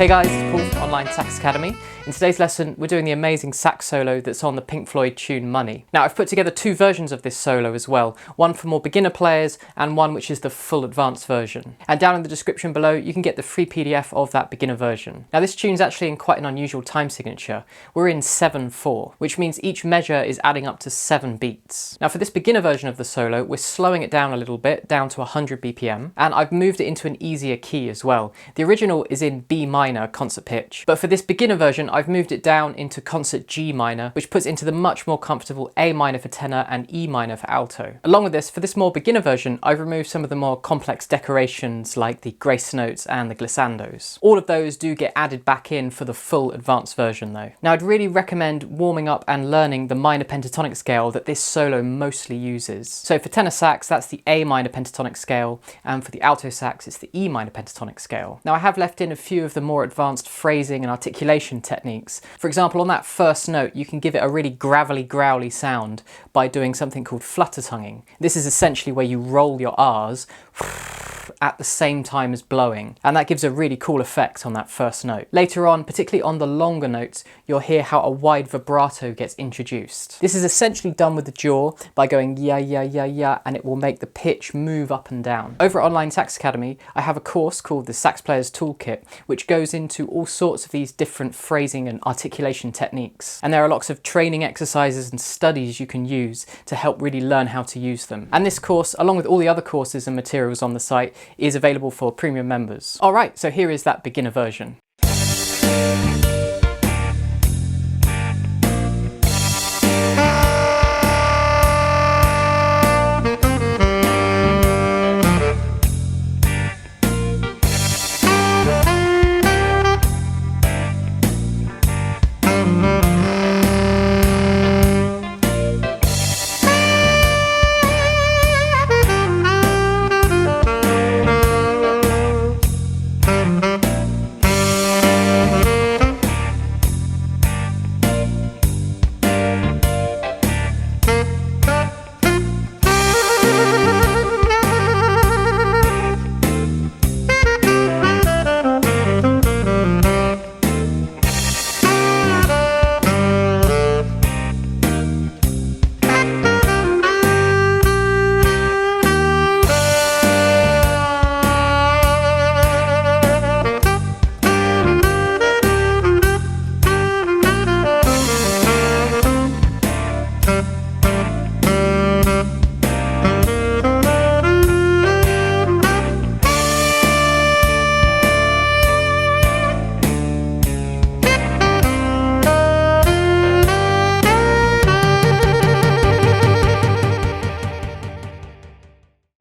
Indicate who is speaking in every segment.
Speaker 1: Hey guys, it's Paul from Online Sax Academy. In today's lesson, we're doing the amazing sax solo that's on the Pink Floyd tune Money. Now, I've put together two versions of this solo as well, one for more beginner players and one which is the full advanced version. And down in the description below, you can get the free PDF of that beginner version. Now, this tune's actually in quite an unusual time signature. We're in 7/4, which means each measure is adding up to 7 beats. Now, for this beginner version of the solo, we're slowing it down a little bit, down to 100 BPM, and I've moved it into an easier key as well. The original is in B minor concert pitch, but for this beginner version, I've moved it down into concert G minor, which puts into the much more comfortable A minor for tenor and E minor for alto. Along with this, for this more beginner version, I've removed some of the more complex decorations like the grace notes and the glissandos. All of those do get added back in for the full advanced version though. Now, I'd really recommend warming up and learning the minor pentatonic scale that this solo mostly uses. So for tenor sax, that's the A minor pentatonic scale, and for the alto sax, it's the E minor pentatonic scale. Now, I have left in a few of the more advanced phrasing and articulation techniques. For example, on that first note, you can give it a really gravelly, growly sound by doing something called flutter tonguing. This is essentially where you roll your R's at the same time as blowing, and that gives a really cool effect on that first note. Later on, particularly on the longer notes, you'll hear how a wide vibrato gets introduced. This is essentially done with the jaw by going ya ya ya ya, and it will make the pitch move up and down. Over at Online Sax Academy, I have a course called the Sax Player's Toolkit, which goes into all sorts of these different phrasing and articulation techniques, and there are lots of training exercises and studies you can use to help really learn how to use them. And this course, along with all the other courses and materials on the site, is available for premium members. Alright, so here is that beginner version.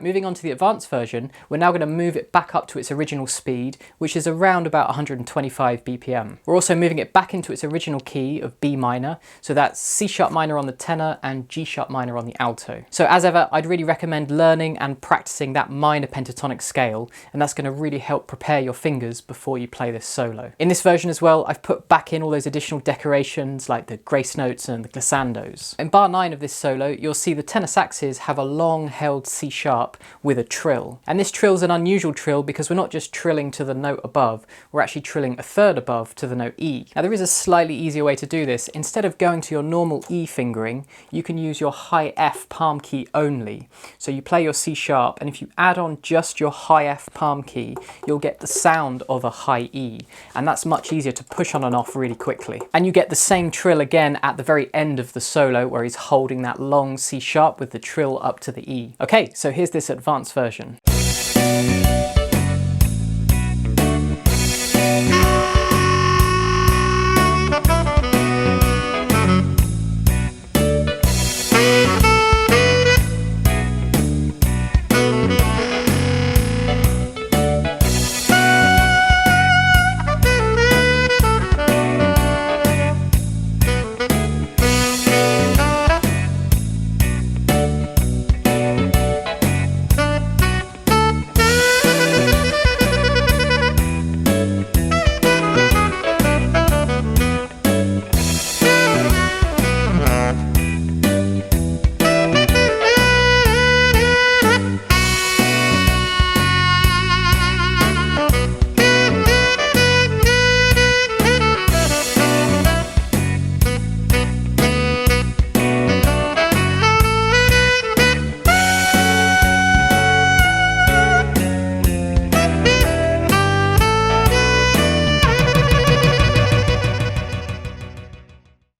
Speaker 1: Moving on to the advanced version, we're now going to move it back up to its original speed, which is around about 125 BPM. We're also moving it back into its original key of B minor, so that's C sharp minor on the tenor and G sharp minor on the alto. So as ever, I'd really recommend learning and practicing that minor pentatonic scale, and that's going to really help prepare your fingers before you play this solo. In this version as well, I've put back in all those additional decorations like the grace notes and the glissandos. In bar 9 of this solo, you'll see the tenor saxes have a long held C sharp with a trill. And this trill's an unusual trill because we're not just trilling to the note above, we're actually trilling a third above to the note E. Now, there is a slightly easier way to do this. Instead of going to your normal E fingering, you can use your high F palm key only. So you play your C sharp, and if you add on just your high F palm key, you'll get the sound of a high E, and that's much easier to push on and off really quickly. And you get the same trill again at the very end of the solo where he's holding that long C sharp with the trill up to the E. Okay, so here's this advanced version.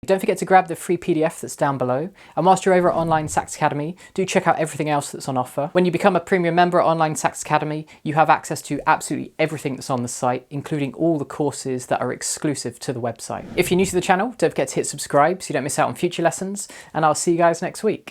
Speaker 1: Don't forget to grab the free PDF that's down below. And whilst you're over at Online Sax Academy, do check out everything else that's on offer. When you become a premium member at Online Sax Academy, you have access to absolutely everything that's on the site, including all the courses that are exclusive to the website. If you're new to the channel, don't forget to hit subscribe so you don't miss out on future lessons, and I'll see you guys next week.